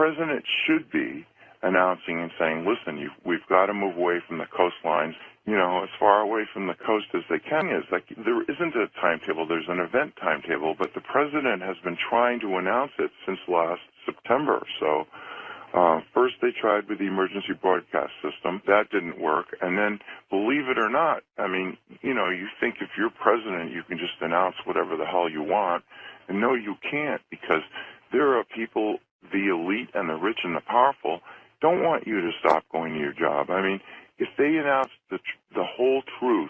president should be announcing and saying, listen, we've got to move away from the coastlines, as far away from the coast as they can. Is like there isn't a timetable, there's an event timetable, but the president has been trying to announce it since last September. So first they tried with the emergency broadcast system. That didn't work. And then, believe it or not, I mean, you think if you're president, you can just announce whatever the hell you want. And no, you can't, because there are people, the elite and the rich and the powerful, don't want you to stop going to your job. I mean, if they announced the whole truth,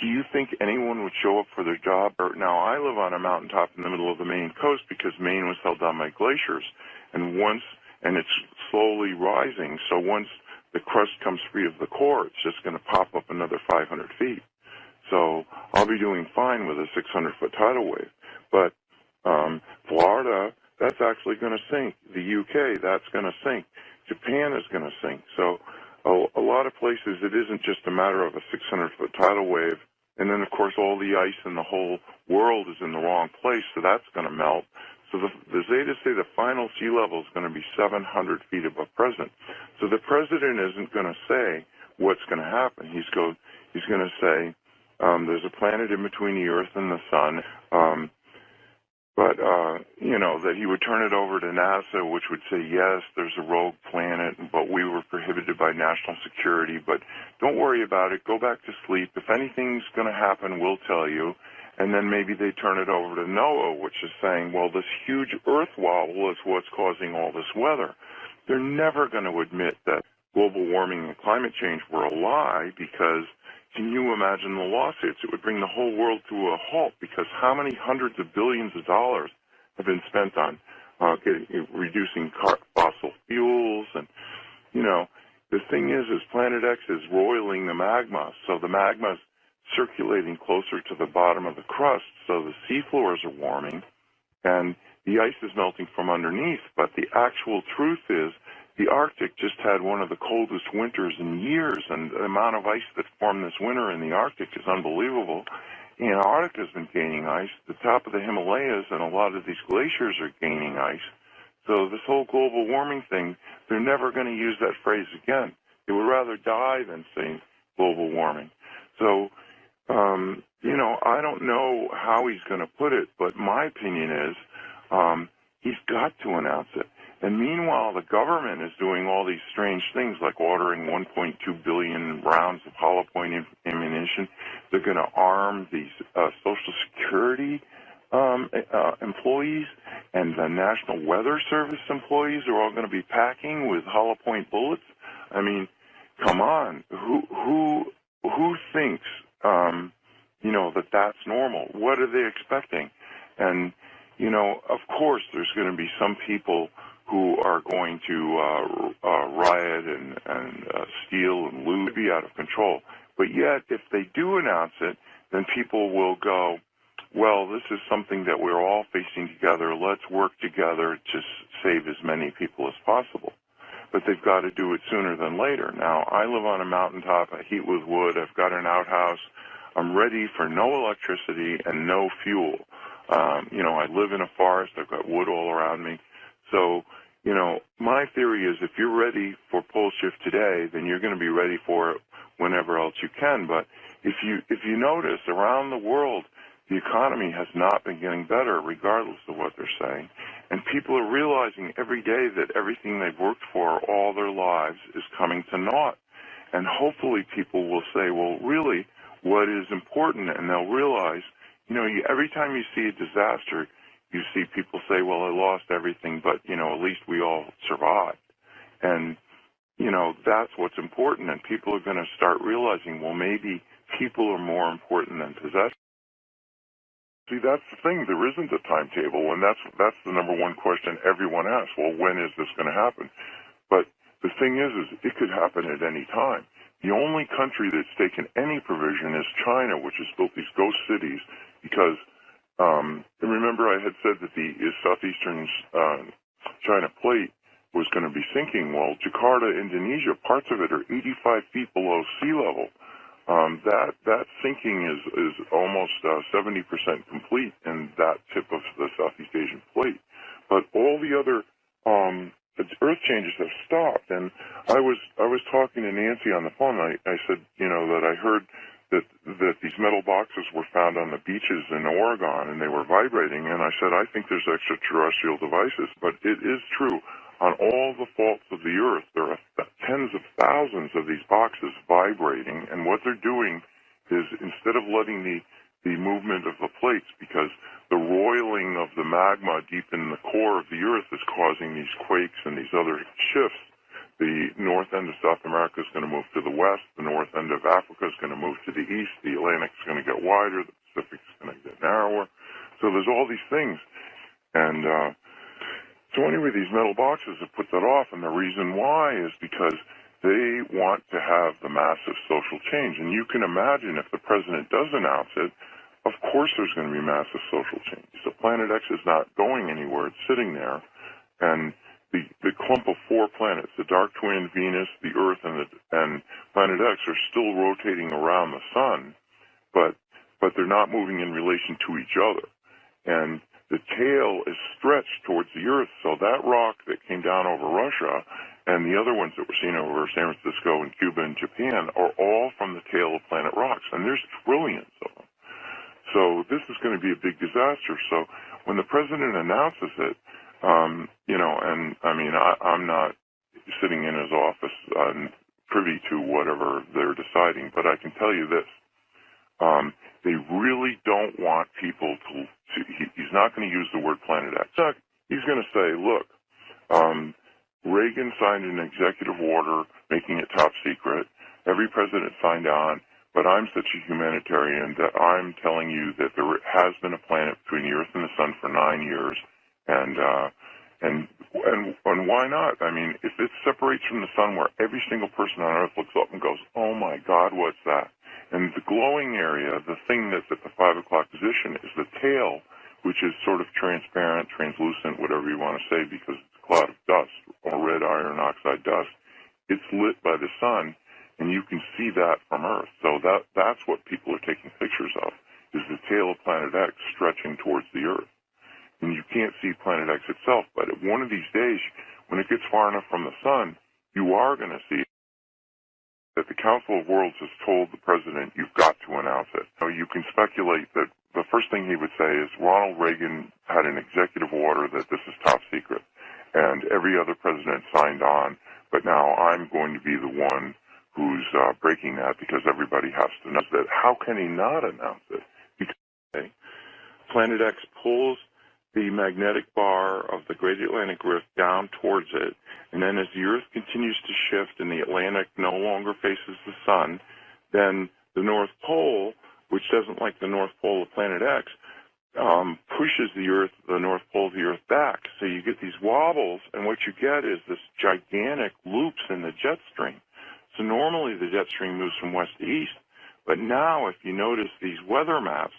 do you think anyone would show up for their job? Now, I live on a mountaintop in the middle of the Maine coast because Maine was held down by glaciers. And it's slowly rising, so once the crust comes free of the core, it's just going to pop up another 500 feet. So I'll be doing fine with a 600-foot tidal wave. But Florida, that's actually going to sink. The UK, that's going to sink. Japan is going to sink. So a lot of places, it isn't just a matter of a 600-foot tidal wave. And then, of course, all the ice in the whole world is in the wrong place, so that's going to melt. So the Zetas say the final sea level is going to be 700 feet above present. So the president isn't going to say what's going to happen. He's going to say there's a planet in between the Earth and the Sun, that he would turn it over to NASA, which would say, yes, there's a rogue planet, but we were prohibited by national security, but don't worry about it. Go back to sleep. If anything's going to happen, we'll tell you. And then maybe they turn it over to NOAA, which is saying, well, this huge Earth wobble is what's causing all this weather. They're never going to admit that global warming and climate change were a lie, because can you imagine the lawsuits? It would bring the whole world to a halt, because how many hundreds of billions of dollars have been spent on reducing fossil fuels? And, the thing is Planet X is roiling the magma, so the magma's circulating closer to the bottom of the crust, so the seafloors are warming, and the ice is melting from underneath. But the actual truth is the Arctic just had one of the coldest winters in years, and the amount of ice that formed this winter in the Arctic is unbelievable. Antarctica has been gaining ice. The top of the Himalayas and a lot of these glaciers are gaining ice. So this whole global warming thing, they're never going to use that phrase again. They would rather die than say global warming. So, I don't know how he's going to put it, but my opinion is he's got to announce it. And meanwhile, the government is doing all these strange things, like ordering 1.2 billion rounds of hollow point ammunition. They're going to arm these Social Security employees, and the National Weather Service employees are all going to be packing with hollow point bullets. I mean, come on, who thinks that's normal? What are they expecting? And of course, there's going to be some people who are going to riot and steal and loot, be out of control. But yet, if they do announce it, then people will go, well, this is something that we're all facing together. Let's work together to save as many people as possible. But they've got to do it sooner than later. Now, I live on a mountaintop. I heat with wood. I've got an outhouse. I'm ready for no electricity and no fuel. I live in a forest. I've got wood all around me. So, my theory is if you're ready for pole shift today, then you're going to be ready for it whenever else you can. But if you notice, around the world, the economy has not been getting better, regardless of what they're saying. And people are realizing every day that everything they've worked for all their lives is coming to naught. And hopefully people will say, well, really, what is important? And they'll realize, every time you see a disaster, you see people say, well, I lost everything, but, at least we all survived. And, that's what's important. And people are going to start realizing, well, maybe people are more important than possessions. See, that's the thing. There isn't a timetable, and that's the number one question everyone asks. Well, when is this going to happen? But the thing is it could happen at any time. The only country that's taken any provision is China, which has built these ghost cities because, remember I had said that the southeastern China plate was going to be sinking. Well, Jakarta, Indonesia, parts of it are 85 feet below sea level. That sinking is almost 70% complete in that tip of the Southeast Asian plate. But all the other changes have stopped. And I was talking to Nancy on the phone. I said, that I heard that these metal boxes were found on the beaches in Oregon and they were vibrating. And I said, I think there's extraterrestrial devices, but it is true. On all the faults of the Earth, there are tens of thousands of these boxes vibrating, and what they're doing is, instead of letting the movement of the plates, because the roiling of the magma deep in the core of the Earth is causing these quakes and these other shifts, the north end of South America is going to move to the west, the north end of Africa is going to move to the east, the Atlantic is going to get wider, the Pacific is going to get narrower. So there's all these things. And so anyway, these metal boxes have put that off, and the reason why is because they want to have the massive social change. And you can imagine if the president does announce it, of course there's going to be massive social change. So Planet X is not going anywhere. It's sitting there. And the clump of four planets, the dark twin, Venus, the Earth, and Planet X, are still rotating around the sun, but they're not moving in relation to each other. And the tail is stretched towards the Earth, so that rock that came down over Russia and the other ones that we're seeing over San Francisco and Cuba and Japan are all from the tail of planet rocks, and there's trillions of them. So this is going to be a big disaster. So when the president announces it, and I mean, I'm not sitting in his office privy to whatever they're deciding, but I can tell you this. They really don't want people to he's not going to use the word Planet X. He's going to say, look, Reagan signed an executive order making it top secret. Every president signed on, but I'm such a humanitarian that I'm telling you that there has been a planet between the Earth and the Sun for 9 years, and why not? I mean, if it separates from the Sun where every single person on Earth looks up and goes, oh my God, what's that? And the glowing area, the thing that's at the 5 o'clock position, is the tail, which is sort of transparent, translucent, whatever you want to say, because it's a cloud of dust, or red iron oxide dust. It's lit by the sun, and you can see that from Earth. So that's what people are taking pictures of, is the tail of Planet X stretching towards the Earth. And you can't see Planet X itself, but one of these days, when it gets far enough from the sun, you are going to see that the Council of Worlds has told the president, you've got to announce it. So you can speculate that the first thing he would say is Ronald Reagan had an executive order that this is top secret, and every other president signed on, but now I'm going to be the one who's breaking that because everybody has to know that. How can he not announce it? Because Planet X pulls the magnetic bar of the Great Atlantic Rift down towards it, and then as the Earth continues to shift and the Atlantic no longer faces the sun, then the North Pole, which doesn't like the North Pole of Planet X, pushes the North Pole of the Earth back. So you get these wobbles, and what you get is this gigantic loops in the jet stream. So normally the jet stream moves from west to east, but now if you notice these weather maps,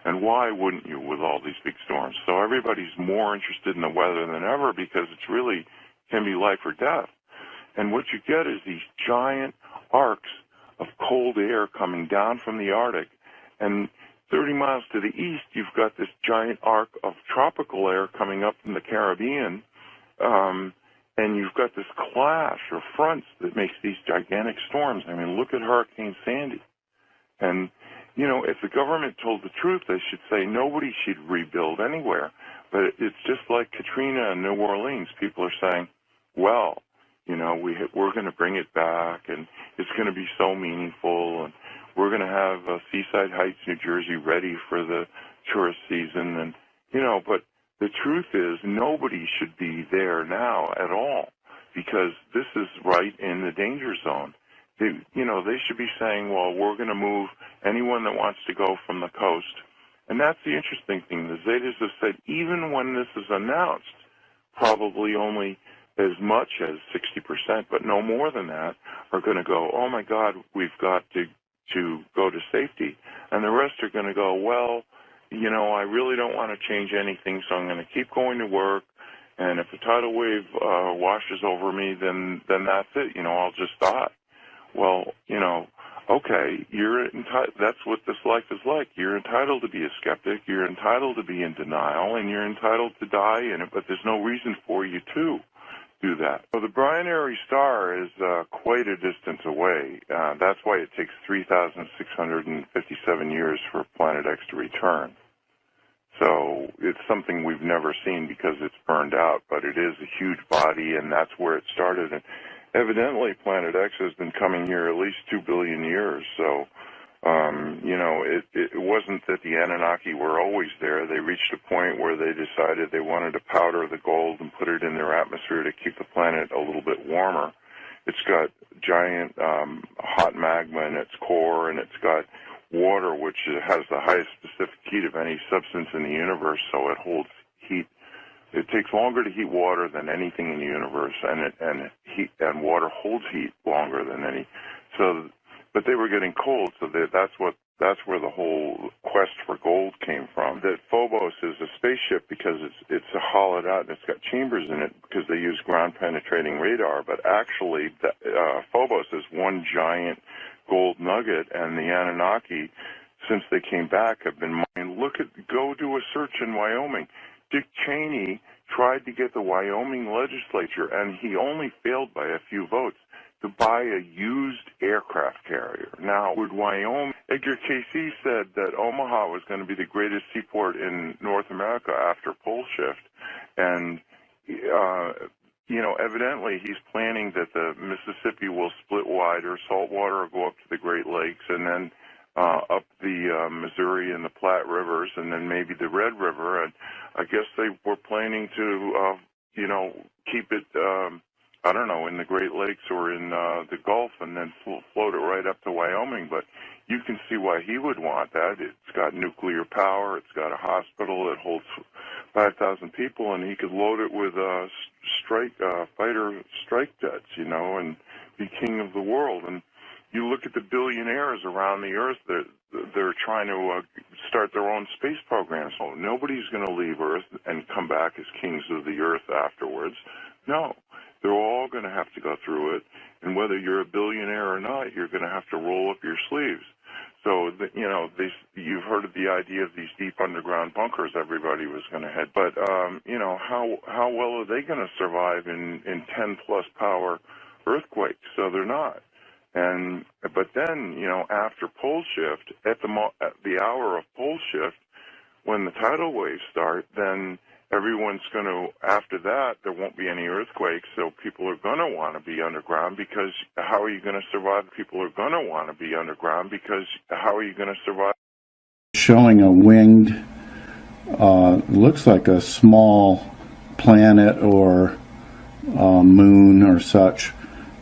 and why wouldn't you with all these big storms? So everybody's more interested in the weather than ever because it's really can be life or death. And what you get is these giant arcs of cold air coming down from the Arctic, and 30 miles to the east, you've got this giant arc of tropical air coming up from the Caribbean, and you've got this clash of fronts that makes these gigantic storms. I mean, look at Hurricane Sandy. And, if the government told the truth, they should say nobody should rebuild anywhere. But it's just like Katrina in New Orleans. People are saying, well, we're going to bring it back, and it's going to be so meaningful, and we're going to have Seaside Heights, New Jersey, ready for the tourist season. And, but the truth is nobody should be there now at all because this is right in the danger zone. They should be saying, well, we're going to move anyone that wants to go from the coast. And that's the interesting thing. The Zetas have said even when this is announced, probably only as much as 60%, but no more than that, are going to go, oh, my God, we've got to go to safety. And the rest are going to go, well, I really don't want to change anything, so I'm going to keep going to work. And if a tidal wave washes over me, then that's it. I'll just die. Well, okay, that's what this life is like. You're entitled to be a skeptic. You're entitled to be in denial, and you're entitled to die in it, but there's no reason for you to. do that. So the binary star is quite a distance away. That's why it takes 3,657 years for Planet X to return. So it's something we've never seen because it's burned out, but it is a huge body, and that's where it started. And evidently, Planet X has been coming here at least 2 billion years. So, you know, it wasn't that the Anunnaki were always there. They reached a point where they decided they wanted to powder the gold and put it in their atmosphere to keep the planet a little bit warmer. It's got giant hot magma in its core, and it's got water, which has the highest specific heat of any substance in the universe, so it holds heat. It takes longer to heat water than anything in the universe, and water holds heat longer than any. So, but they were getting cold, so that's where the whole quest for gold came from. That Phobos is a spaceship because it's hollowed out and it's got chambers in it because they use ground-penetrating radar. But actually, Phobos is one giant gold nugget, and the Anunnaki, since they came back, have been mining. Go do a search in Wyoming. Dick Cheney tried to get the Wyoming legislature, and he only failed by a few votes, to buy a used aircraft carrier. Now, with Wyoming, Edgar Cayce said that Omaha was going to be the greatest seaport in North America after pole shift, and you know, evidently he's planning that the Mississippi will split wider, saltwater will go up to the Great Lakes, and then up the Missouri and the Platte rivers, and then maybe the Red River. And I guess they were planning to, you know, keep it, I don't know, in the Great Lakes or in the Gulf, and then float it right up to Wyoming. But you can see why he would want that. It's got nuclear power. It's got a hospital. It holds 5,000 people, and he could load it with fighter strike jets, you know, and be king of the world. And you look at the billionaires around the Earth, they're trying to start their own space programs. So nobody's going to leave Earth and come back as kings of the Earth afterwards. No, they're all going to have to go through it. And whether you're a billionaire or not, you're going to have to roll up your sleeves. So, you know, you've heard of the idea of these deep underground bunkers everybody was going to head. But, you know, how well are they going to survive in 10-plus power earthquakes? So they're not. But then, you know, after pole shift, at the hour of pole shift, when the tidal waves start, then everyone's going to, after that, there won't be any earthquakes, so people are going to want to be underground, because how are you going to survive? People are going to want to be underground, because how are you going to survive? Showing a winged, looks like a small planet or moon or such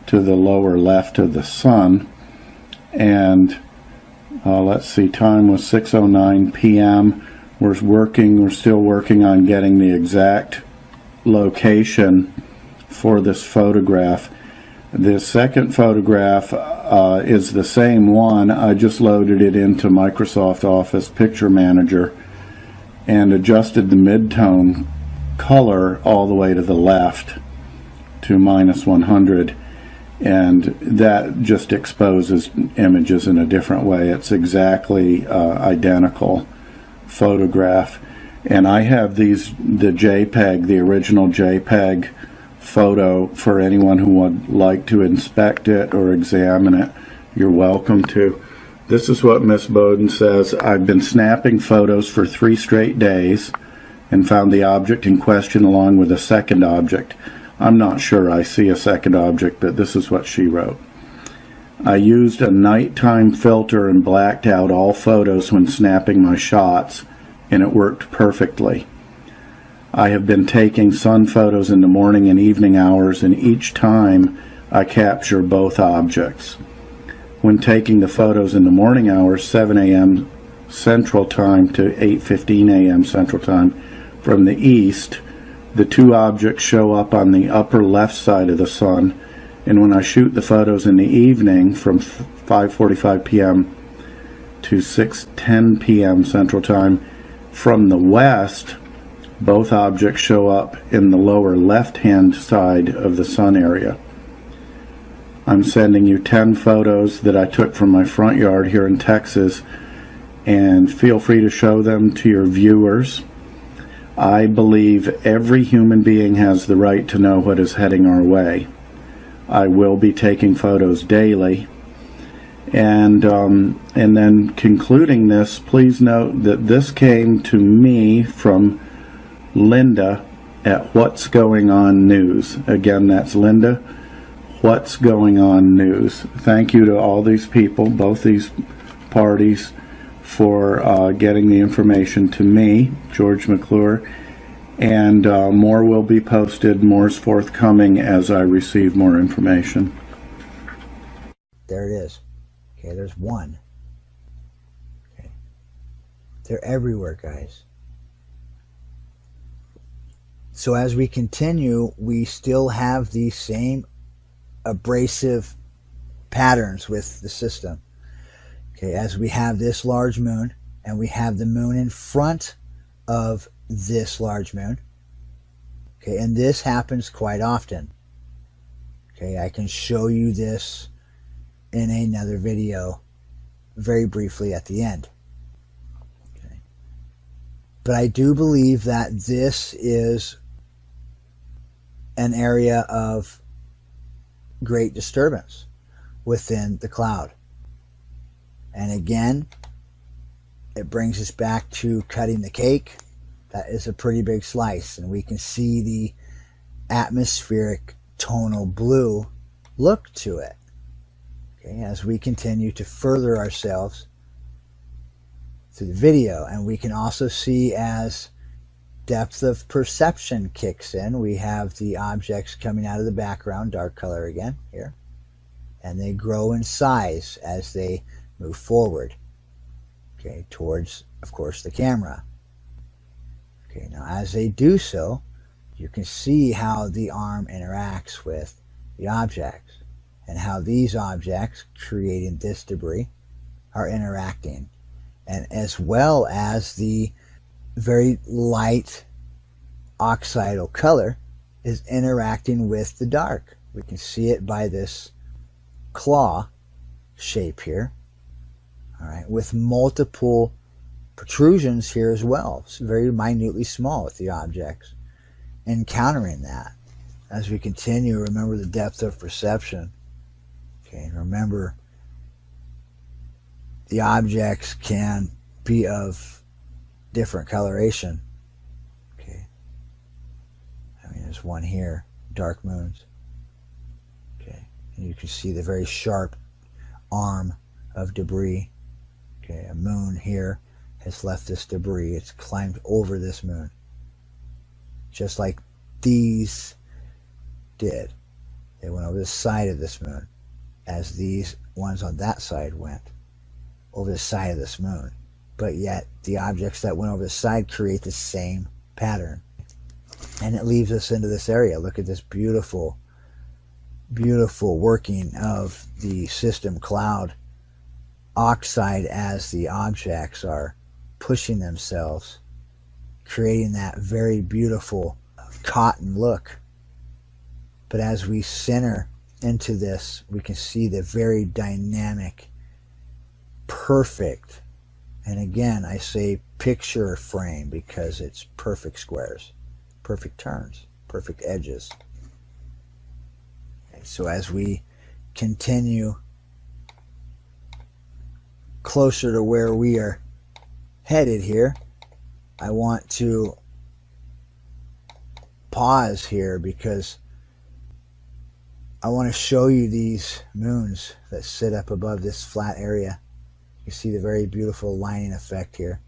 to the lower left of the sun. And let's see, time was 6:09 p.m. We're still working on getting the exact location for this photograph. The second photograph is the same one. I just loaded it into Microsoft Office Picture Manager and adjusted the mid-tone color all the way to the left to -100, and that just exposes images in a different way. It's exactly identical photograph. And I have the JPEG, the original JPEG photo, for anyone who would like to inspect it or examine it. You're welcome to. This is what Miss Bowden says. I've been snapping photos for 3 straight days and found the object in question along with a second object. I'm not sure I see a second object, but this is what she wrote. I used a nighttime filter and blacked out all photos when snapping my shots, and it worked perfectly. I have been taking sun photos in the morning and evening hours, and each time I capture both objects. When taking the photos in the morning hours, 7 a.m. Central Time to 8:15 a.m. Central Time, from the east, the 2 objects show up on the upper left side of the sun. And when I shoot the photos in the evening from 5:45 p.m. to 6:10 p.m. Central Time, from the west, both objects show up in the lower left-hand side of the sun area. I'm sending you 10 photos that I took from my front yard here in Texas, and feel free to show them to your viewers. I believe every human being has the right to know what is heading our way. I will be taking photos daily. And then concluding this, please note that this came to me from Linda at What's Going On News. Again, that's Linda, What's Going On News. Thank you to all these people, both these parties, for getting the information to me, George McClure. And more will be posted, more's forthcoming as I receive more information. There it is. Okay, there's one. Okay. They're everywhere, guys. So as we continue, we still have these same abrasive patterns with the system. Okay, as we have this large moon, and we have the moon in front of this large moon. Okay, and this happens quite often. Okay, I can show you this in another video very briefly at the end. Okay. But I do believe that this is an area of great disturbance within the cloud. And again, it brings us back to cutting the cake. That is a pretty big slice, and we can see the atmospheric tonal blue look to it. Okay, as we continue to further ourselves through the video, and we can also see as depth of perception kicks in, we have the objects coming out of the background, dark color again here, and they grow in size as they move forward, okay, towards, of course, the camera. Okay, now as they do so, you can see how the arm interacts with the objects, and how these objects creating this debris are interacting, and as well as the very light oxidal color is interacting with the dark. We can see it by this claw shape here, all right, with multiple protrusions here as well. It's very minutely small with the objects. Encountering that as we continue, remember the depth of perception. Okay, and remember the objects can be of different coloration. Okay, I mean, there's one here, dark moons. Okay, and you can see the very sharp arm of debris. Okay, a moon here has left this debris. It's climbed over this moon, just like these did. They went over the side of this moon, as these ones on that side went over the side of this moon. But yet the objects that went over the side create the same pattern, and it leaves us into this area. Look at this beautiful, beautiful working of the system cloud oxide as the objects are pushing themselves, creating that very beautiful cotton look. But as we center into this, we can see the very dynamic, perfect, and again I say picture frame because it's perfect squares, perfect turns, perfect edges. Okay, so as we continue closer to where we are headed here, I want to pause here because I want to show you these moons that sit up above this flat area. You see the very beautiful lining effect here.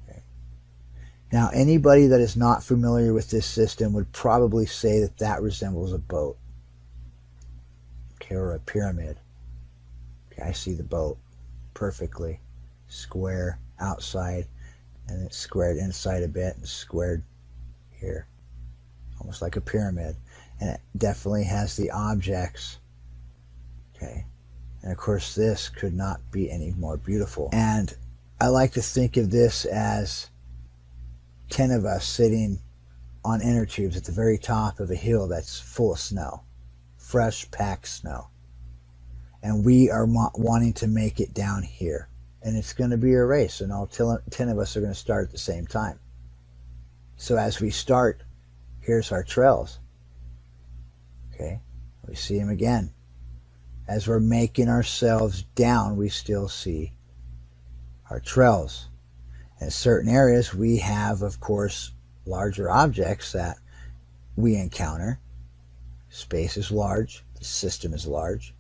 Okay. Now, anybody that is not familiar with this system would probably say that that resembles a boat, okay, or a pyramid. Okay, I see the boat perfectly square outside, and it's squared inside a bit and squared here, almost like a pyramid. And it definitely has the objects. Okay, and of course this could not be any more beautiful. And I like to think of this as 10 of us sitting on inner tubes at the very top of a hill that's full of snow, fresh packed snow, and we are wanting to make it down here, and it's going to be a race, and all 10 of us are going to start at the same time. So as we start, here's our trails. Okay, we see them again. As we're making ourselves down, we still see our trails. In certain areas, we have, of course, larger objects that we encounter. Space is large. The system is large.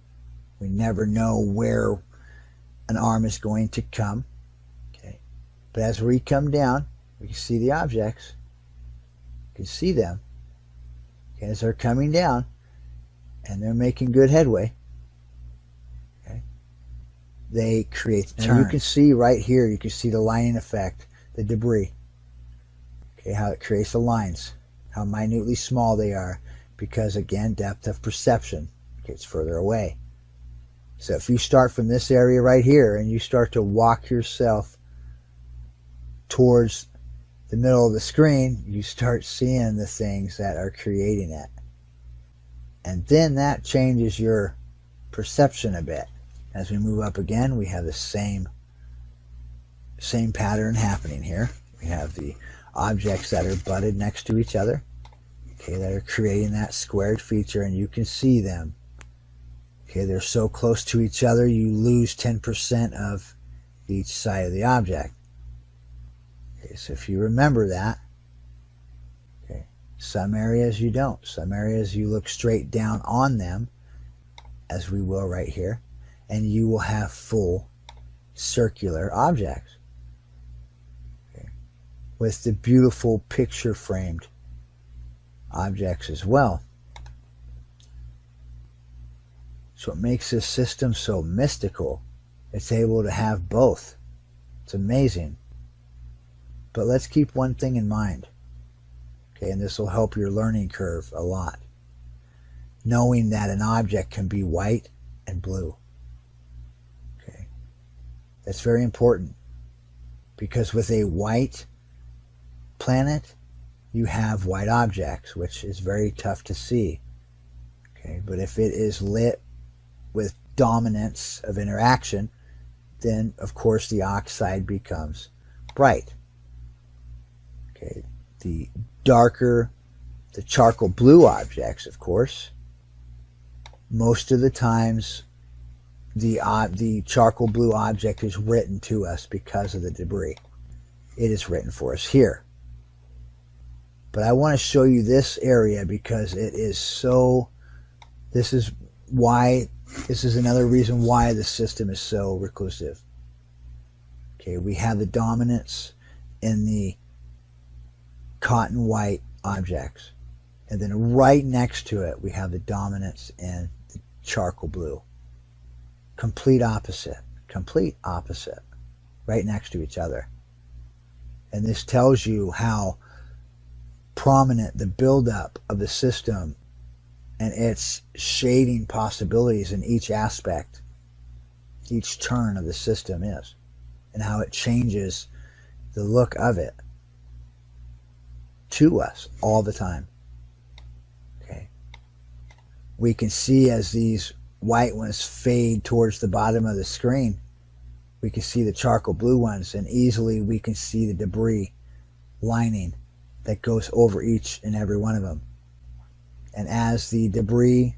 We never know where an arm is going to come. Okay, but as we come down, we can see the objects. You can see them. Okay, as they're coming down, and they're making good headway. Okay, they create the turn. And you can see right here, you can see the lining effect, the debris. Okay, how it creates the lines, how minutely small they are, because again, depth of perception gets further away. So if you start from this area right here and you start to walk yourself towards the middle of the screen, you start seeing the things that are creating it. And then that changes your perception a bit. As we move up again, we have the same pattern happening here. We have the objects that are butted next to each other, okay, that are creating that squared feature, and you can see them. Okay, they're so close to each other, you lose 10% of each side of the object. Okay, so if you remember that, okay, some areas you don't. Some areas you look straight down on them, as we will right here, and you will have full circular objects. Okay, with the beautiful picture framed objects as well. So it makes this system so mystical. It's able to have both. It's amazing. But let's keep one thing in mind. Okay, and this will help your learning curve a lot. Knowing that an object can be white and blue. Okay, that's very important. Because with a white planet, you have white objects, which is very tough to see. Okay, but if it is lit with dominance of interaction, then of course the oxide becomes bright. Okay, the darker the charcoal blue objects, of course, most of the times the charcoal blue object is written to us because of the debris. It is written for us here. But I want to show you this area because it is so, this is another reason why the system is so reclusive. Okay, we have the dominance in the cotton white objects. And then right next to it, we have the dominance in the charcoal blue. Complete opposite, right next to each other. And this tells you how prominent the buildup of the system and its shading possibilities in each aspect, each turn of the system is, and how it changes the look of it to us all the time. Okay, we can see as these white ones fade towards the bottom of the screen, we can see the charcoal blue ones, and easily we can see the debris lining that goes over each and every one of them. And as the debris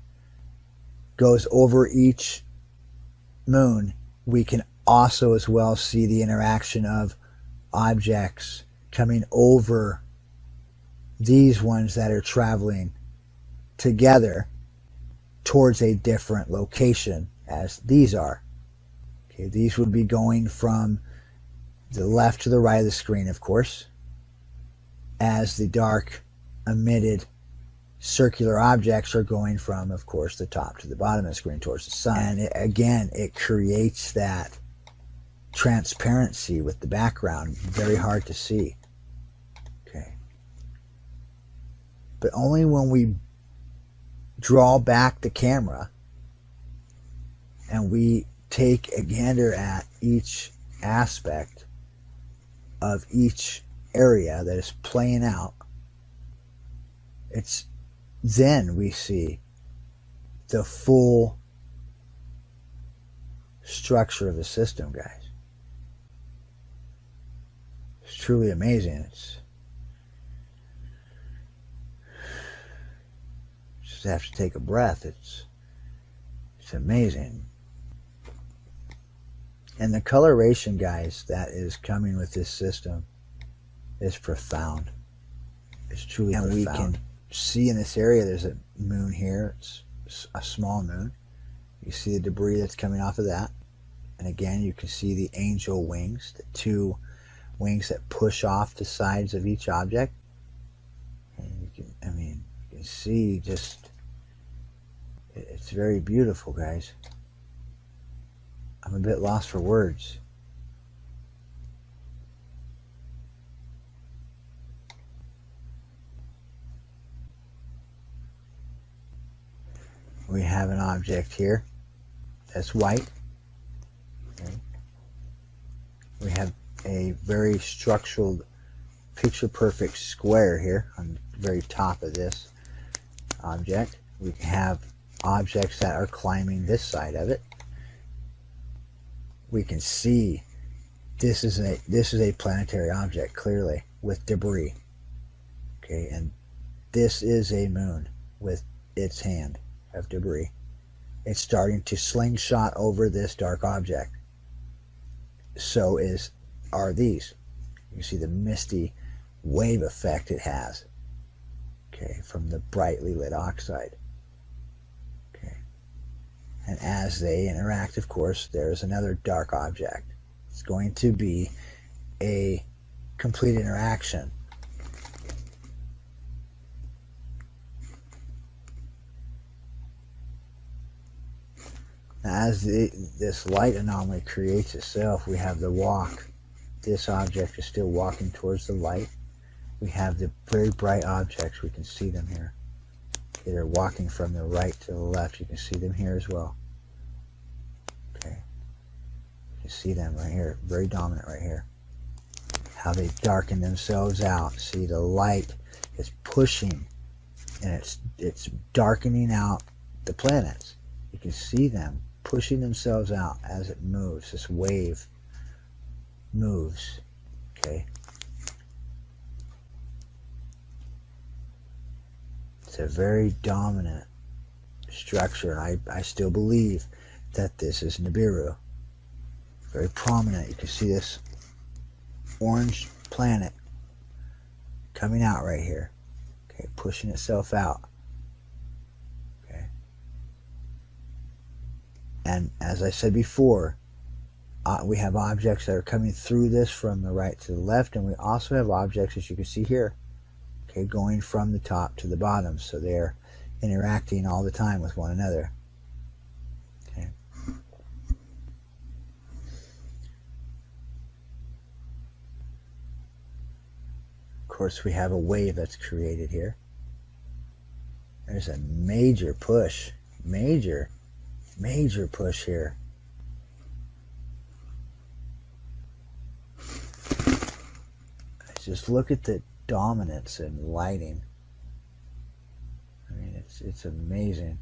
goes over each moon, we can also as well see the interaction of objects coming over these ones that are traveling together towards a different location as these are. Okay, these would be going from the left to the right of the screen, of course, as the dark emitted circular objects are going from, of course, the top to the bottom of the screen towards the sun. And again, it creates that transparency with the background, very hard to see. Okay, but only when we draw back the camera and we take a gander at each aspect of each area that is playing out, it's then we see the full structure of the system, guys. It's truly amazing. have to take a breath. It's amazing. And the coloration, guys, that is coming with this system is profound. It's truly profound. And we can see in this area there's a moon here. It's a small moon. You see the debris that's coming off of that. And again, you can see the angel wings, the two wings that push off the sides of each object. And you can see just, it's very beautiful, guys. I'm a bit lost for words. We have an object here that's white. Okay. We have a very structured, picture-perfect square here on the very top of this object. We have objects that are climbing this side of it. We can see this is a planetary object, clearly, with debris. Okay, and this is a moon with its hand of debris. It's starting to slingshot over this dark object. So are these. You can see the misty wave effect it has. Okay, from the brightly lit oxide. Okay. And as they interact, of course, there's another dark object. It's going to be a complete interaction. As this light anomaly creates itself, we have the walk. This object is still walking towards the light. We have the very bright objects. We can see them here. Okay, they're walking from the right to the left. You can see them here as well. Okay, you can see them right here. Very dominant right here. How they darken themselves out. See, the light is pushing, and it's darkening out the planets. You can see them pushing themselves out as it moves. This wave moves. Okay. It's a very dominant structure, and I still believe that this is Nibiru. Very prominent. You can see this orange planet coming out right here. Okay, pushing itself out. And as I said before, we have objects that are coming through this from the right to the left, and we also have objects, as you can see here, okay, going from the top to the bottom. So they're interacting all the time with one another. Okay. Of course, we have a wave that's created here. There's a major push, major push here. Just look at the dominance and lighting. I mean, it's amazing.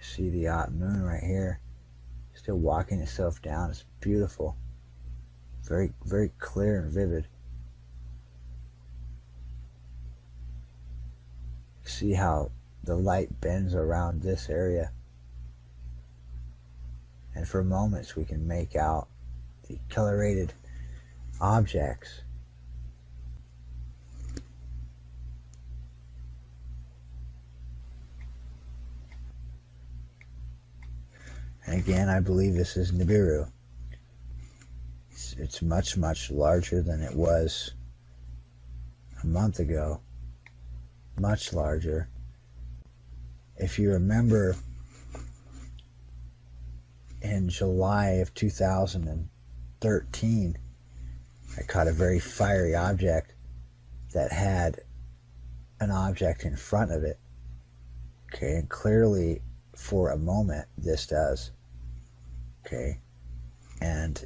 See the moon right here, still walking itself down. It's beautiful, very, very clear and vivid. See how the light bends around this area, and for moments we can make out the colorated objects. And again, I believe this is Nibiru. It's much, much larger than it was a month ago. Much larger. If you remember, in July of 2013, I caught a very fiery object that had an object in front of it. Okay, and clearly for a moment this does. Okay, and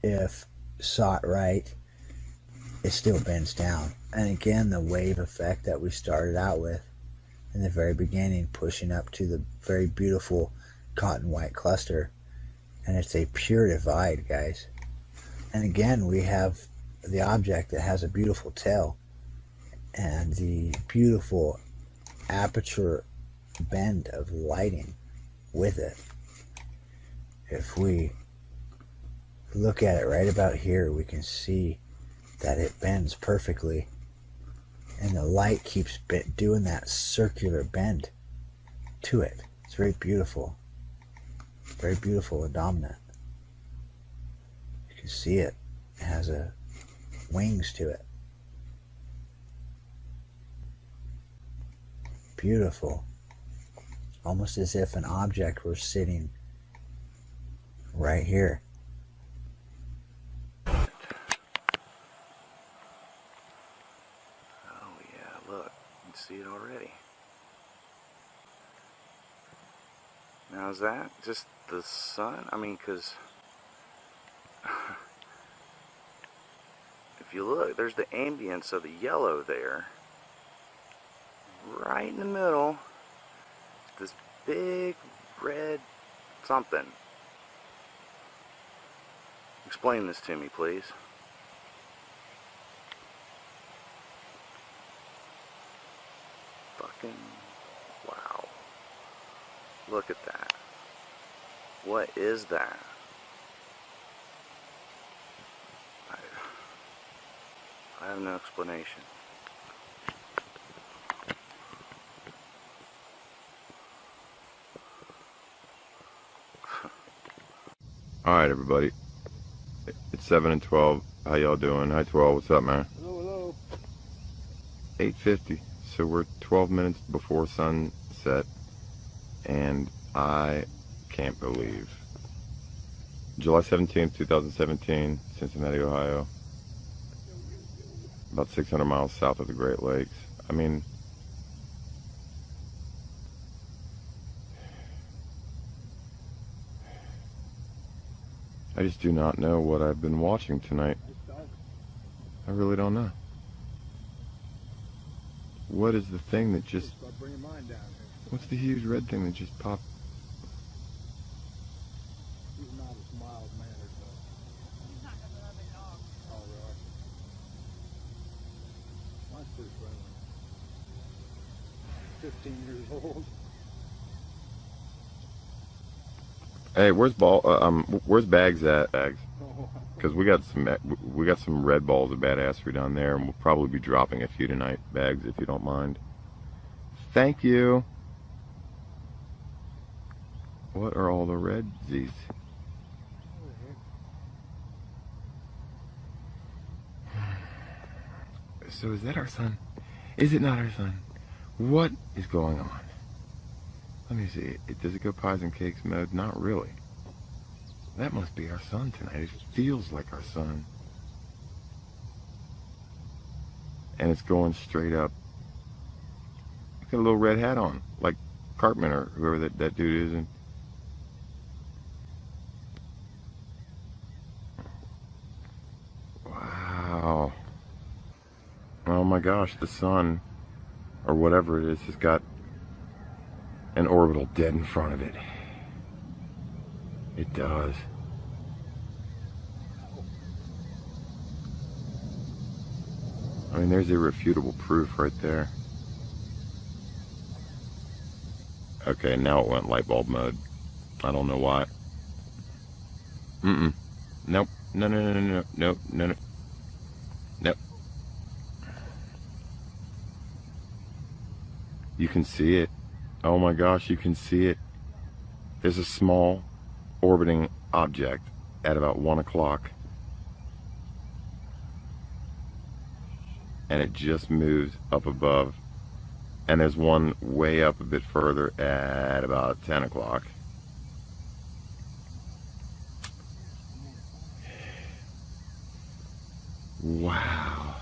if sought right, it still bends down. And again, the wave effect that we started out with in the very beginning, pushing up to the very beautiful cotton white cluster. And it's a pure divide, guys. And again, we have the object that has a beautiful tail and the beautiful aperture bend of lighting with it. If we look at it right about here, we can see that it bends perfectly, and the light keeps doing that circular bend to it. It's very beautiful and dominant. You can see it. It has wings to it. Beautiful. Almost as if an object were sitting right here. Oh yeah, look, you can see it already. Now is that just the sun? I mean, because if you look, there's the ambience of the yellow there. Right in the middle, this big red something. Explain this to me, please. Fucking wow. Look at that. What is that? I have no explanation. Alright everybody, it's 7 and 12, how y'all doing? Hi 12, what's up man? Hello, hello. 8:50, so we're 12 minutes before sunset, and I can't believe. July 17th, 2017, Cincinnati, Ohio, about 600 miles south of the Great Lakes. I mean, I just do not know what I've been watching tonight. I really don't know. What is the thing that just... What's the huge red thing that just popped? He's not as mild mannered, though. He's not gonna love a dog. Oh, really? Mine's pretty friendly. 15 years old. Hey, where's Bags at? Bags, because we got some red balls of badassery down there, and we'll probably be dropping a few tonight. Bags, if you don't mind. Thank you. What are all the redsies? So is that our sun? Is it not our sun? What is going on? Let me see. Does it go pies and cakes mode? Not really. That must be our sun tonight. It feels like our sun. And it's going straight up. Got a little red hat on, like Cartman or whoever that dude is. And wow. Oh my gosh, the sun, or whatever it is, has got an orbital dead in front of it. It does. I mean, there's irrefutable proof right there. Okay, now it went light bulb mode. I don't know why. Nope. No. Nope. Nope. You can see it. Oh my gosh, you can see it. There's a small orbiting object at about 1 o'clock. And it just moves up above. And there's one way up a bit further at about 10 o'clock. Wow.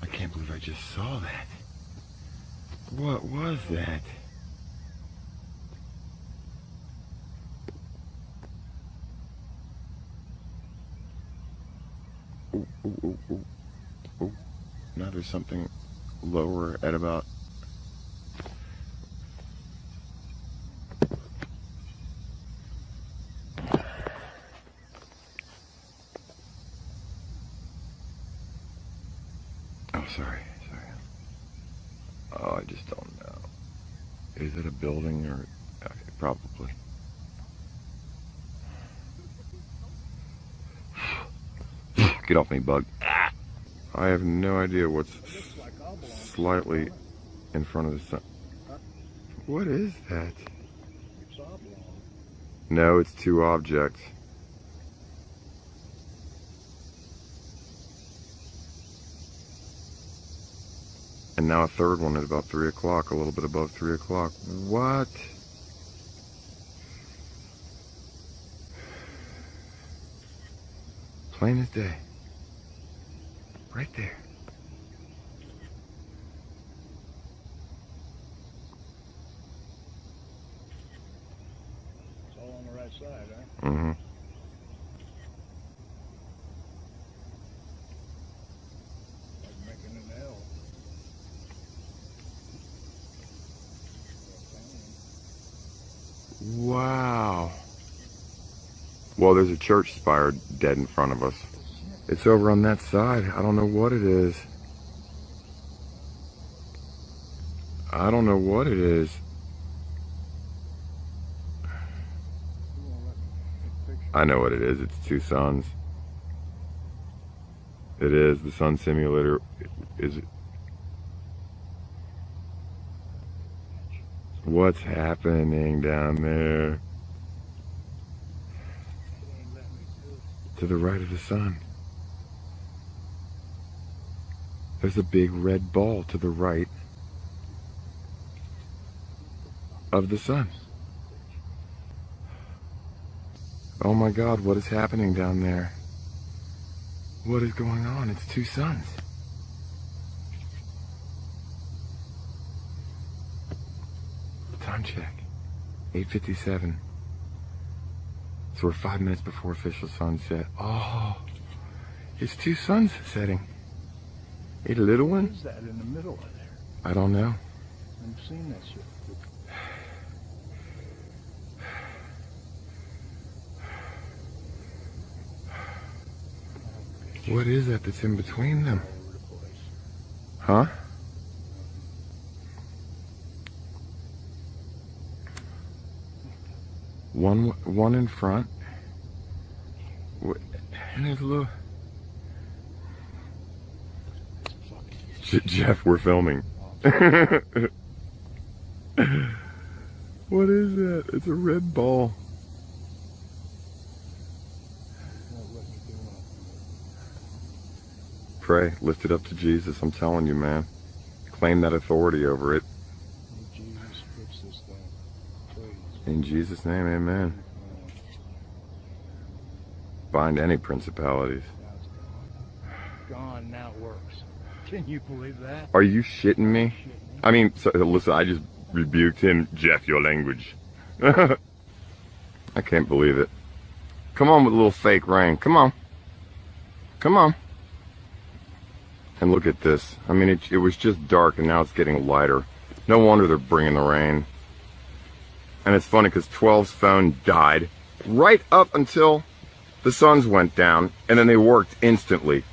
I can't believe I just saw that. What was that? Ooh. Now there's something lower at about sorry. Oh, I just don't know. Is it a building or... Okay, probably. Get off me, bug. I have no idea what's slightly in front of the sun. What is that? No, it's two objects. And now a third one at about 3 o'clock, a little bit above 3 o'clock. What? Plain as day. Right there. It's all on the right side, huh? Mm-hmm. Like making an L. Wow. Well, there's a church spire dead in front of us. It's over on that side. I don't know what it is. I don't know what it is. I know what it is. It's two suns. It is. The sun simulator is... What's happening down there? To the right of the sun. There's a big red ball to the right of the sun. Oh my God, what is happening down there? What is going on? It's two suns. Time check. 8:57. So we're 5 minutes before official sunset. Oh, it's two suns setting. A little one? What is that in the middle of there? I don't know. I've seen that shit. What is that that's in between them? Huh? One in front. And there's a little... Jeff, we're filming. What is that? It's a red ball. Pray, lift it up to Jesus. I'm telling you, man. Claim that authority over it. In Jesus' name, amen. Bind any principalities. Gone, now it works. Can you believe that? Are you shitting me? I mean, so, listen, I just rebuked him. Jeff, your language. I can't believe it. Come on with a little fake rain. Come on. Come on. And look at this. I mean, it was just dark and now it's getting lighter. No wonder they're bringing the rain. And it's funny because 12's phone died right up until the suns went down and then they worked instantly.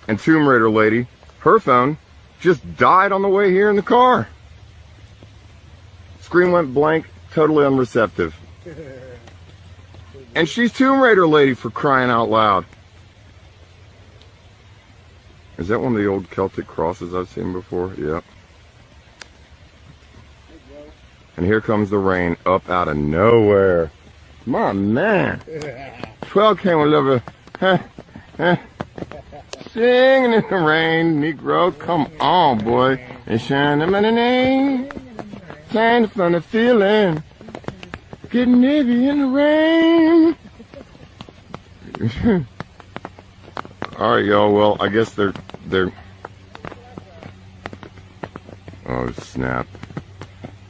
And Tomb Raider lady, her phone just died on the way here in the car. Screen went blank, totally unreceptive. And she's Tomb Raider lady, for crying out loud. Is that one of the old Celtic crosses I've seen before? Yep. And here comes the rain up out of nowhere. My man. 12 came with a little singing in the rain, Negro. Come on, boy. And shining in the name. Kind of funny feeling. Getting heavy in the rain. All right, y'all. Well, I guess they're. Oh, snap.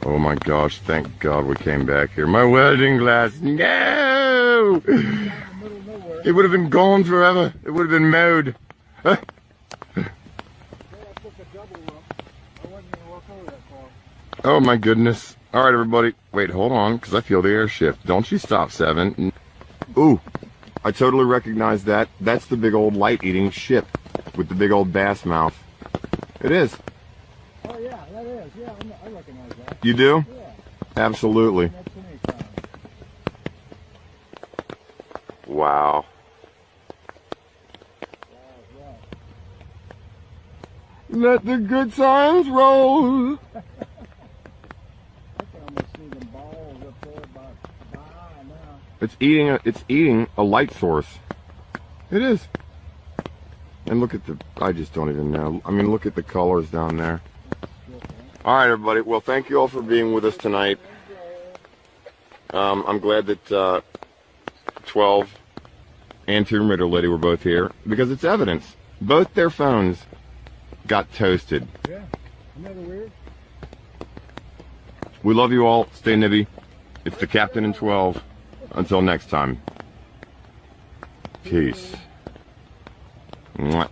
Oh my gosh, thank God we came back here. My welding glass, no! It would have been gone forever. It would have been mowed. Oh my goodness. All right, everybody. Wait, hold on, because I feel the air shift. Don't you stop, 7. Ooh, I totally recognize that. That's the big old light-eating ship. with the big old bass mouth. It is. Oh yeah, that is. Yeah, I recognize that. You do? Yeah. Absolutely. That's an econ. Wow. Let the good times roll. I can almost see them balls up there by now. It's eating a light source. It is. And look at I just don't even know. I mean, look at the colors down there. All right, everybody. Well, thank you all for being with us tonight. I'm glad that 12 and Tomb Raider Lady were both here because it's evidence. Both their phones got toasted. Yeah, isn't that weird? We love you all. Stay nibby. It's the Captain in 12. Until next time. Peace. Mwah.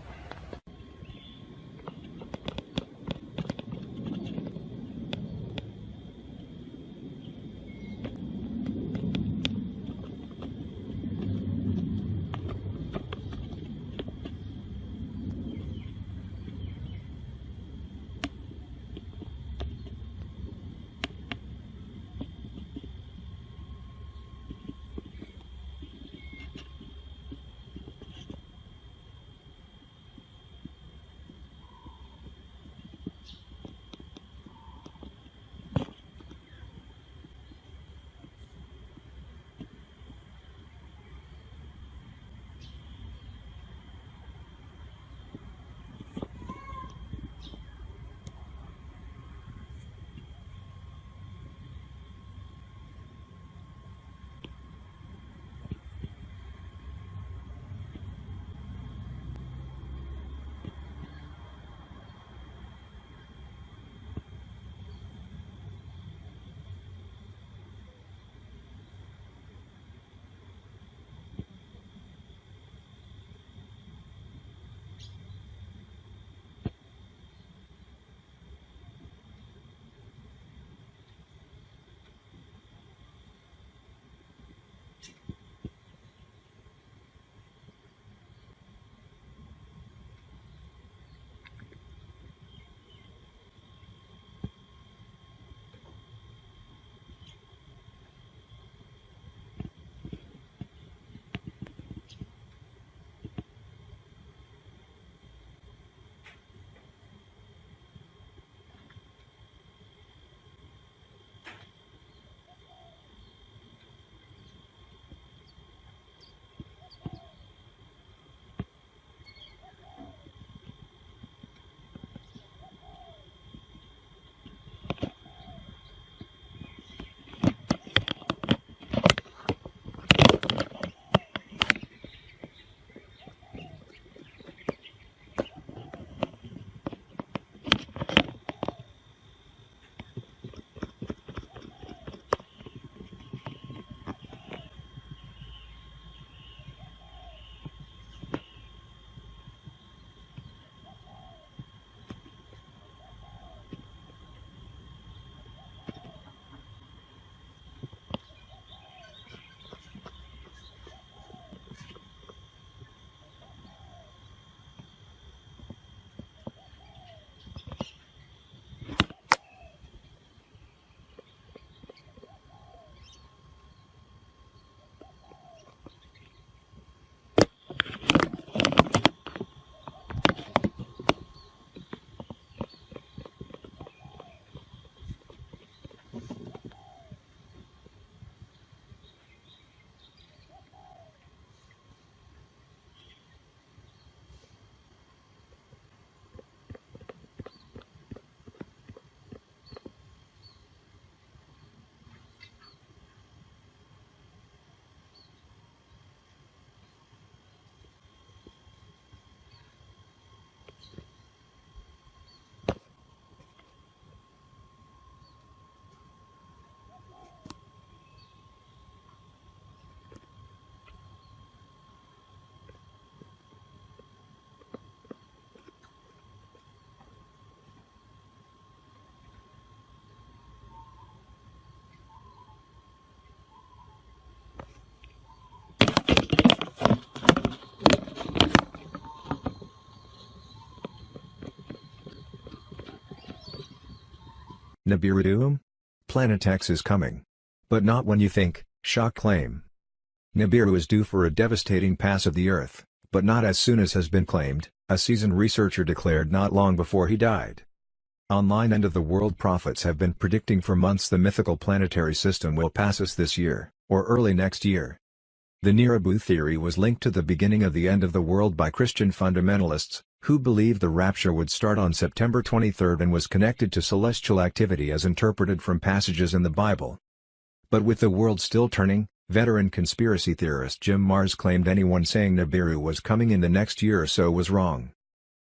Nibiru doom? Planet X is coming. But not when you think, shock claim. Nibiru is due for a devastating pass of the Earth, but not as soon as has been claimed, a seasoned researcher declared not long before he died. Online end-of-the-world prophets have been predicting for months the mythical planetary system will pass us this year, or early next year. The Nibiru theory was linked to the beginning of the end of the world by Christian fundamentalists, who believed the rapture would start on September 23 and was connected to celestial activity as interpreted from passages in the Bible. But with the world still turning, veteran conspiracy theorist Jim Marrs claimed anyone saying Nibiru was coming in the next year or so was wrong.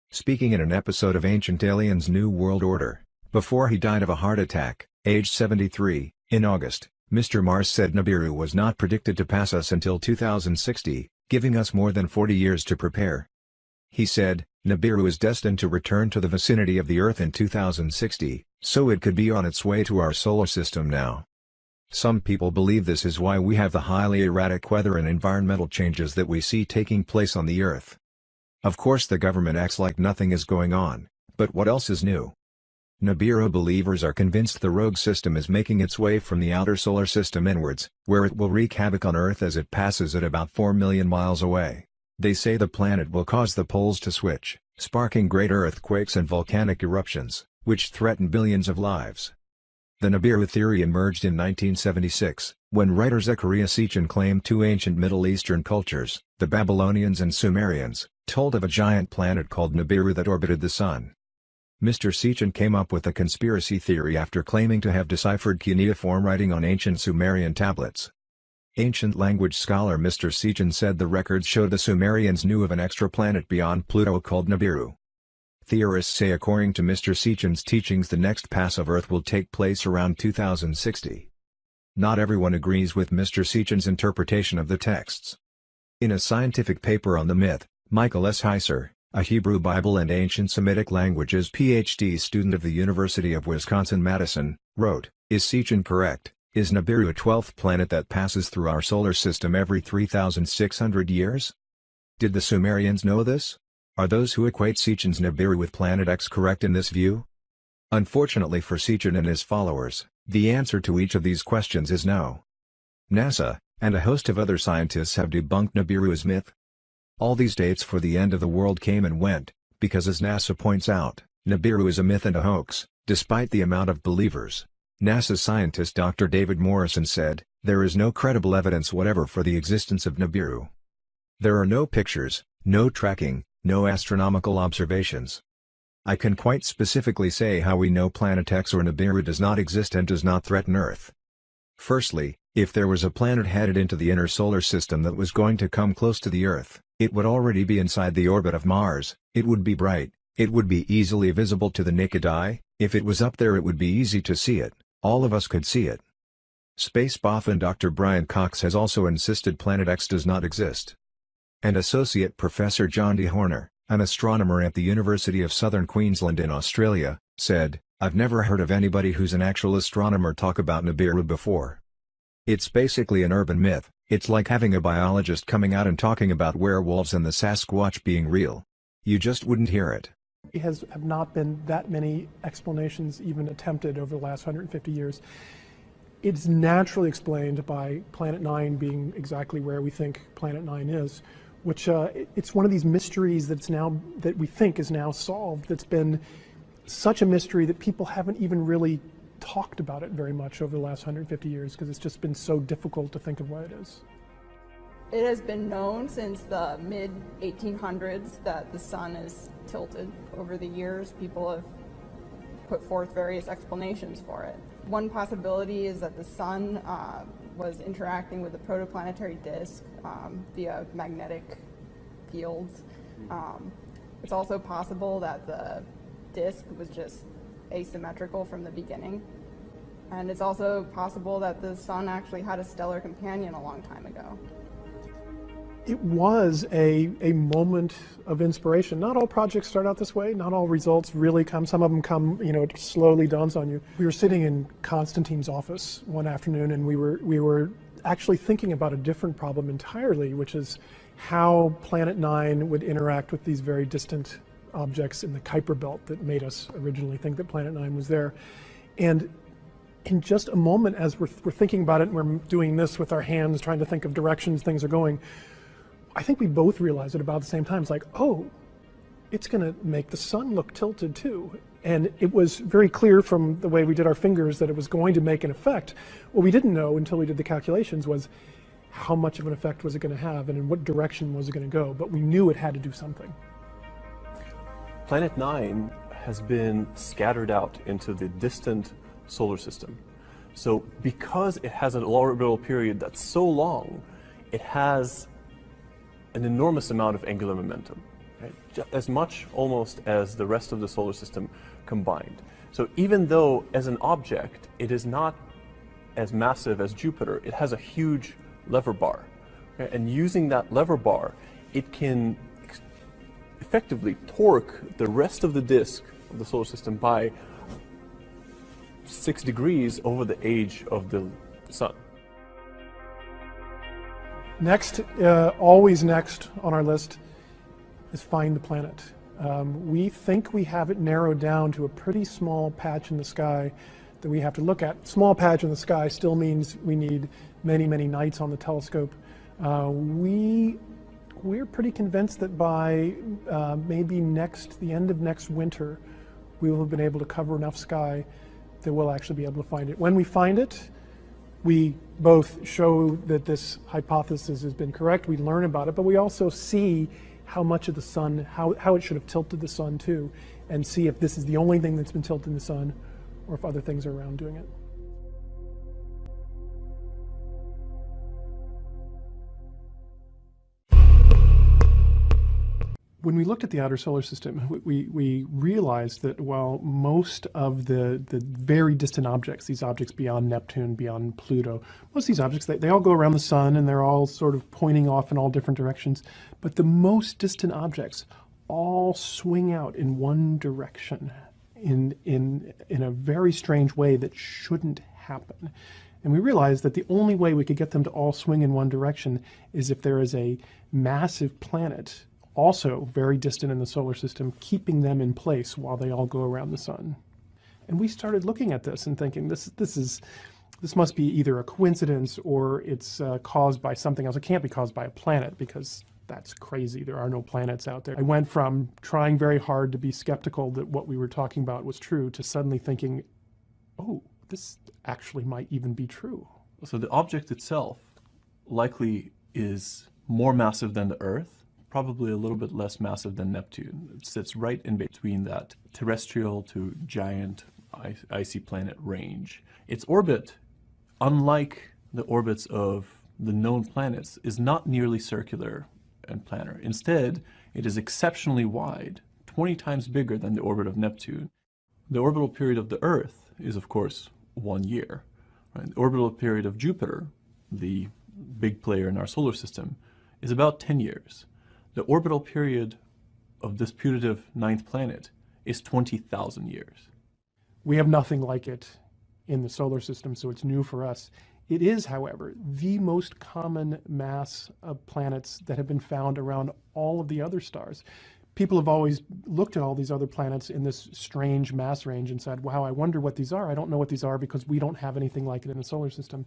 Speaking in an episode of Ancient Aliens New World Order, before he died of a heart attack, aged 73, in August, Mr. Marrs said Nibiru was not predicted to pass us until 2060, giving us more than 40 years to prepare. He said, Nibiru is destined to return to the vicinity of the Earth in 2060, so it could be on its way to our solar system now. Some people believe this is why we have the highly erratic weather and environmental changes that we see taking place on the Earth. Of course the government acts like nothing is going on, but what else is new? Nibiru believers are convinced the rogue system is making its way from the outer solar system inwards, where it will wreak havoc on Earth as it passes at about 4 million miles away. They say the planet will cause the poles to switch, sparking great earthquakes and volcanic eruptions, which threaten billions of lives. The Nibiru theory emerged in 1976, when writer Zecharia Sitchin claimed two ancient Middle Eastern cultures, the Babylonians and Sumerians, told of a giant planet called Nibiru that orbited the Sun. Mr. Sitchin came up with a conspiracy theory after claiming to have deciphered cuneiform writing on ancient Sumerian tablets. Ancient language scholar Mr. Sitchin said the records showed the Sumerians knew of an extraplanet beyond Pluto called Nibiru. Theorists say according to Mr. Sitchin's teachings the next pass of Earth will take place around 2060. Not everyone agrees with Mr. Sitchin's interpretation of the texts. In a scientific paper on the myth, Michael S. Heiser, a Hebrew Bible and ancient Semitic languages PhD student of the University of Wisconsin-Madison, wrote, "Is Sitchin correct? Is Nibiru a 12th planet that passes through our solar system every 3,600 years? Did the Sumerians know this? Are those who equate Sitchin's Nibiru with Planet X correct in this view?" Unfortunately for Sitchin and his followers, the answer to each of these questions is no. NASA, and a host of other scientists have debunked Nibiru as myth. All these dates for the end of the world came and went, because as NASA points out, Nibiru is a myth and a hoax, despite the amount of believers. NASA scientist Dr. David Morrison said, "There is no credible evidence whatever for the existence of Nibiru. There are no pictures, no tracking, no astronomical observations. I can quite specifically say how we know Planet X or Nibiru does not exist and does not threaten Earth. Firstly, if there was a planet headed into the inner solar system that was going to come close to the Earth, it would already be inside the orbit of Mars, it would be bright, it would be easily visible to the naked eye, if it was up there it would be easy to see it, all of us could see it." Space boffin Dr. Brian Cox has also insisted Planet X does not exist. And Associate Professor John D. Horner, an astronomer at the University of Southern Queensland in Australia, said, "I've never heard of anybody who's an actual astronomer talk about Nibiru before. It's basically an urban myth. It's like having a biologist coming out and talking about werewolves and the Sasquatch being real. You just wouldn't hear it." There have not been that many explanations even attempted over the last 150 years. It's naturally explained by Planet 9 being exactly where we think Planet 9 is, which it's one of these mysteries that we think is now solved. That's been such a mystery that people haven't even really talked about it very much over the last 150 years because it's just been so difficult to think of what it is. It has been known since the mid-1800s that the sun is tilted. Over the years, people have put forth various explanations for it. One possibility is that the sun was interacting with the protoplanetary disk via magnetic fields. It's also possible that the disk was just asymmetrical from the beginning. And it's also possible that the sun actually had a stellar companion a long time ago. It was a moment of inspiration. Not all projects start out this way. Not all results really come. Some of them come, it slowly dawns on you. We were sitting in Constantine's office one afternoon and we were actually thinking about a different problem entirely, which is how Planet 9 would interact with these very distant objects in the Kuiper belt that made us originally think that Planet 9 was there. And in just a moment, as we're thinking about it, and we're doing this with our hands, trying to think of directions things are going, I think we both realized at about the same time. It's like, oh, it's going to make the sun look tilted too. And it was very clear from the way we did our fingers that it was going to make an effect. What we didn't know until we did the calculations was how much of an effect was it going to have and in what direction was it going to go. But we knew it had to do something. Planet 9 has been scattered out into the distant solar system. So because it has an orbital period that's so long, it has an enormous amount of angular momentum. Right? As much almost as the rest of the solar system combined. So even though as an object it is not as massive as Jupiter, it has a huge lever bar. Okay? And using that lever bar, it can effectively torque the rest of the disk of the solar system by 6 degrees over the age of the sun. Next, always next on our list is find the planet. We think we have it narrowed down to a pretty small patch in the sky that we have to look at. Small patch in the sky still means we need many, many nights on the telescope. We're pretty convinced that by maybe the end of next winter, we will have been able to cover enough sky that we'll actually be able to find it. When we find it, we both show that this hypothesis has been correct, we learn about it, but we also see how much of the sun, how it should have tilted the sun too, and see if this is the only thing that's been tilting the sun or if other things are around doing it. When we looked at the outer solar system, we realized that while most of the very distant objects, these objects beyond Neptune, beyond Pluto, most of these objects, they all go around the sun and they're all sort of pointing off in all different directions. But the most distant objects all swing out in one direction in a very strange way that shouldn't happen. And we realized that the only way we could get them to all swing in one direction is if there is a massive planet also very distant in the solar system, keeping them in place while they all go around the sun. And we started looking at this and thinking, this must be either a coincidence or it's caused by something else. It can't be caused by a planet because that's crazy. There are no planets out there. I went from trying very hard to be skeptical that what we were talking about was true to suddenly thinking, oh, this actually might even be true. So the object itself likely is more massive than the Earth, probably a little bit less massive than Neptune. It sits right in between that terrestrial to giant icy planet range. Its orbit, unlike the orbits of the known planets, is not nearly circular and planar. Instead, it is exceptionally wide, 20 times bigger than the orbit of Neptune. The orbital period of the Earth is, of course, 1 year. Right? The orbital period of Jupiter, the big player in our solar system, is about 10 years. The orbital period of this putative 9th planet is 20,000 years. We have nothing like it in the solar system, so it's new for us. It is, however, the most common mass of planets that have been found around all of the other stars. People have always looked at all these other planets in this strange mass range and said, wow, I wonder what these are. I don't know what these are because we don't have anything like it in the solar system.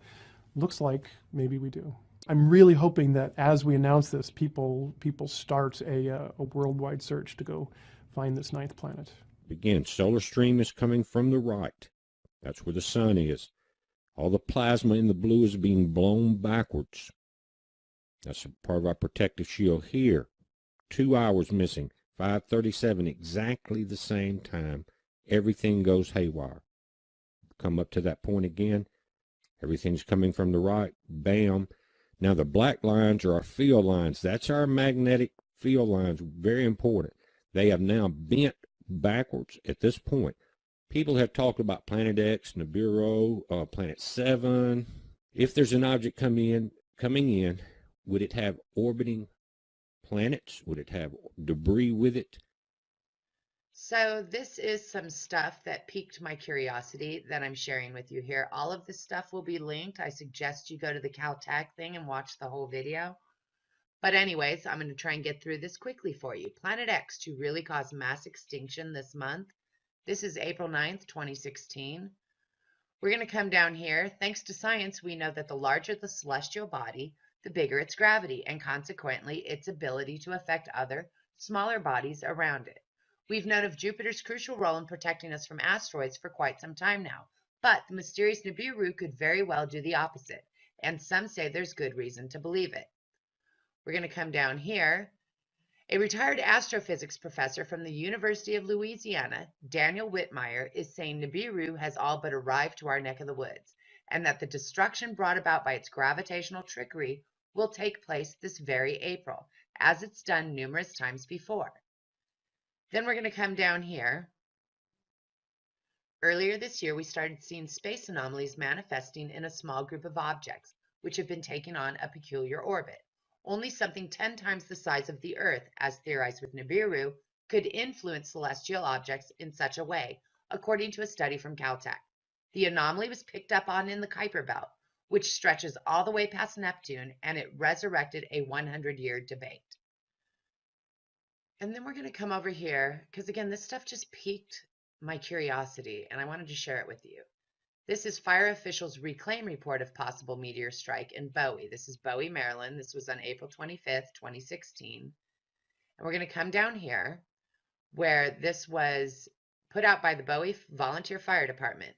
Looks like maybe we do. I'm really hoping that as we announce this, people start a worldwide search to go find this 9th planet. Again, solar stream is coming from the right. That's where the sun is. All the plasma in the blue is being blown backwards. That's a part of our protective shield here. 2 hours missing, 5:37, exactly the same time. Everything goes haywire. Come up to that point again. Everything's coming from the right. Bam. Now the black lines are our field lines. That's our magnetic field lines. Very important. They have now bent backwards at this point. People have talked about Planet X, Nibiru, Planet 7. If there's an object coming in, would it have orbiting planets? Would it have debris with it? So this is some stuff that piqued my curiosity that I'm sharing with you here. All of this stuff will be linked. I suggest you go to the Caltech thing and watch the whole video. But anyways, I'm going to try and get through this quickly for you. Planet X to really cause mass extinction this month. This is April 9th, 2016. We're going to come down here. Thanks to science, we know that the larger the celestial body, the bigger its gravity, and consequently its ability to affect other, smaller bodies around it. We've known of Jupiter's crucial role in protecting us from asteroids for quite some time now, but the mysterious Nibiru could very well do the opposite, and some say there's good reason to believe it. We're going to come down here. A retired astrophysics professor from the University of Louisiana, Daniel Whitmire, is saying Nibiru has all but arrived to our neck of the woods, and that the destruction brought about by its gravitational trickery will take place this very April, as it's done numerous times before. Then we're going to come down here. Earlier this year, we started seeing space anomalies manifesting in a small group of objects, which have been taking on a peculiar orbit. Only something 10 times the size of the Earth, as theorized with Nibiru, could influence celestial objects in such a way, according to a study from Caltech. The anomaly was picked up on in the Kuiper Belt, which stretches all the way past Neptune, and it resurrected a 100-year debate. And then we're going to come over here, because again, this stuff just piqued my curiosity, and I wanted to share it with you. This is fire officials' reclaim report of possible meteor strike in Bowie. This is Bowie, Maryland. This was on April 25th, 2016. And we're going to come down here where this was put out by the Bowie Volunteer Fire Department.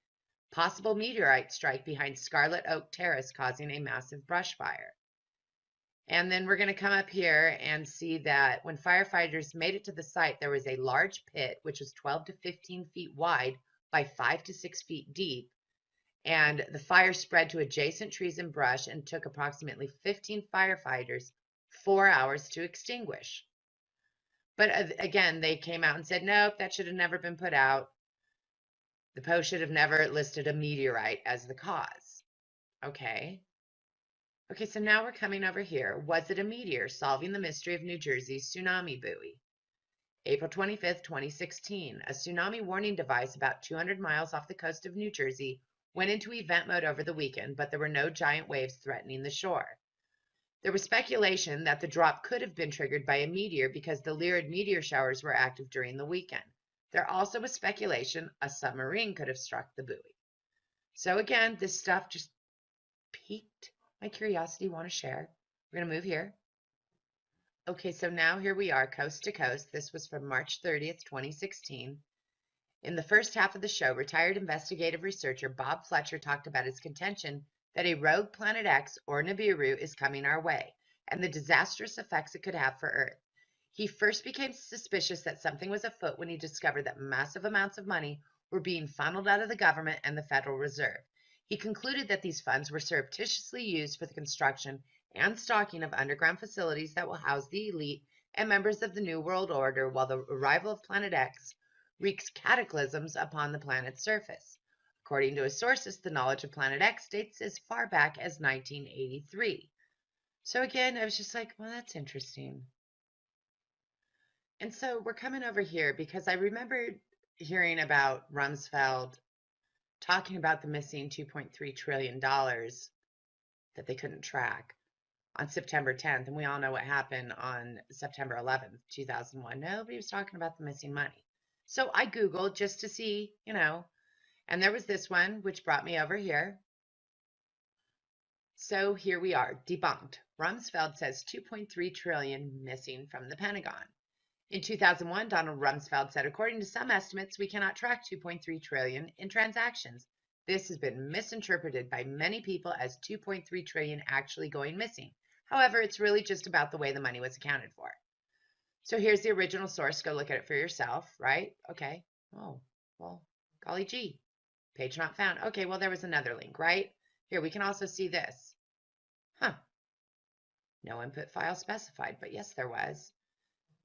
Possible meteorite strike behind Scarlet Oak Terrace causing a massive brush fire. And then we're going to come up here and see that when firefighters made it to the site, there was a large pit, which was 12 to 15 feet wide by 5 to 6 feet deep. And the fire spread to adjacent trees and brush and took approximately 15 firefighters 4 hours to extinguish. But again, they came out and said, nope, that should have never been put out. The Post should have never listed a meteorite as the cause. Okay. Okay, so now we're coming over here. Was it a meteor? Solving the mystery of New Jersey's tsunami buoy. April 25th, 2016. A tsunami warning device about 200 miles off the coast of New Jersey went into event mode over the weekend, but there were no giant waves threatening the shore. There was speculation that the drop could have been triggered by a meteor because the Lyrid meteor showers were active during the weekend. There also was speculation a submarine could have struck the buoy. So again, this stuff just piqued my curiosity, want to share. We're going to move here. Okay, so now here we are, coast to coast. This was from March 30th, 2016. In the first half of the show, retired investigative researcher Bob Fletcher talked about his contention that a rogue planet X, or Nibiru, is coming our way, and the disastrous effects it could have for Earth. He first became suspicious that something was afoot when he discovered that massive amounts of money were being funneled out of the government and the Federal Reserve. He concluded that these funds were surreptitiously used for the construction and stocking of underground facilities that will house the elite and members of the New World Order, while the arrival of Planet X wreaks cataclysms upon the planet's surface. According to his sources, the knowledge of Planet X dates as far back as 1983. So again, I was just like, well, that's interesting. And so we're coming over here because I remember hearing about Rumsfeld talking about the missing $2.3 trillion that they couldn't track on September 10th. And we all know what happened on September 11th, 2001. Nobody was talking about the missing money. So I Googled just to see, and there was this one, which brought me over here. So here we are, debunked. Rumsfeld says 2.3 trillion missing from the Pentagon. In 2001, Donald Rumsfeld said, according to some estimates, we cannot track 2.3 trillion in transactions. This has been misinterpreted by many people as 2.3 trillion actually going missing. However, it's really just about the way the money was accounted for. So here's the original source. Go look at it for yourself, right? Okay. Oh, well, golly gee. Page not found. Okay, well, there was another link, right? Here, we can also see this. Huh. No input file specified, but yes, there was.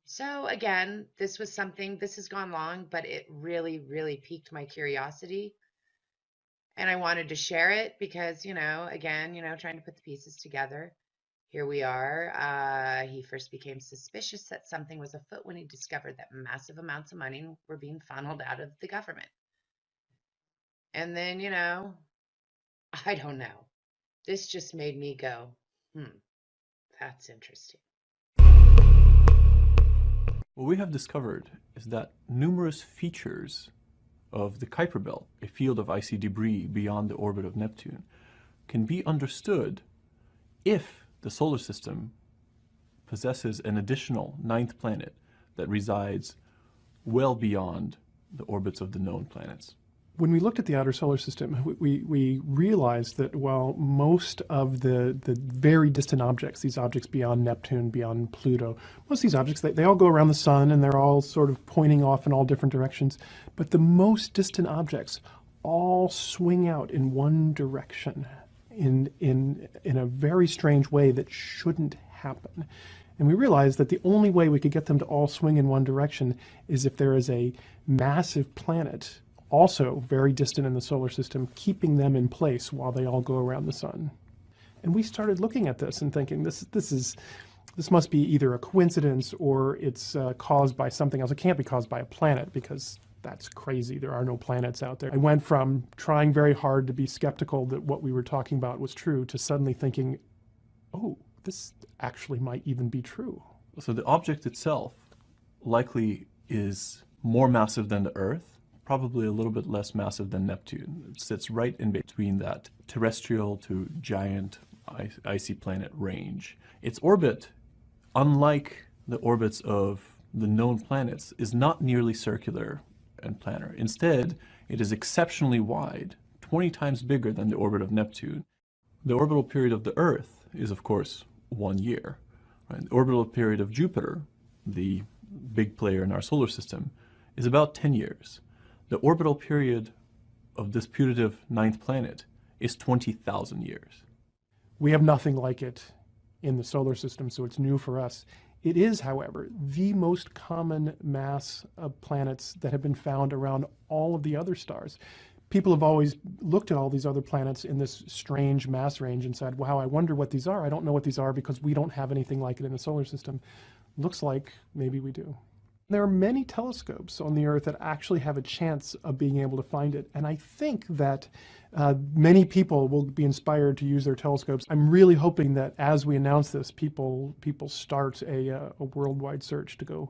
So again, this was something, this has gone long, but it really, really piqued my curiosity. And I wanted to share it because, again, trying to put the pieces together. Here we are. He first became suspicious that something was afoot when he discovered that massive amounts of money were being funneled out of the government. And then, I don't know. This just made me go, that's interesting. What we have discovered is that numerous features of the Kuiper Belt, a field of icy debris beyond the orbit of Neptune, can be understood if the solar system possesses an additional ninth planet that resides well beyond the orbits of the known planets. When we looked at the outer solar system, we realized that while most of the very distant objects, these objects beyond Neptune, beyond Pluto, most of these objects, they all go around the sun and they're all sort of pointing off in all different directions. But the most distant objects all swing out in one direction in a very strange way that shouldn't happen. And we realized that the only way we could get them to all swing in one direction is if there is a massive planet, also very distant in the solar system, keeping them in place while they all go around the sun. And we started looking at this and thinking, this must be either a coincidence or it's caused by something else. It can't be caused by a planet because that's crazy. There are no planets out there. I went from trying very hard to be skeptical that what we were talking about was true to suddenly thinking, oh, this actually might even be true. So the object itself likely is more massive than the Earth, probably a little bit less massive than Neptune. It sits right in between that terrestrial to giant icy planet range. Its orbit, unlike the orbits of the known planets, is not nearly circular and planar. Instead, it is exceptionally wide, 20 times bigger than the orbit of Neptune. The orbital period of the Earth is, of course, 1 year. Right? The orbital period of Jupiter, the big player in our solar system, is about 10 years. The orbital period of this putative ninth planet is 20,000 years. We have nothing like it in the solar system, so it's new for us. It is, however, the most common mass of planets that have been found around all of the other stars. People have always looked at all these other planets in this strange mass range and said, wow, I wonder what these are. I don't know what these are because we don't have anything like it in the solar system. Looks like maybe we do. There are many telescopes on the Earth that actually have a chance of being able to find it. And I think that many people will be inspired to use their telescopes. I'm really hoping that as we announce this, people start a worldwide search to go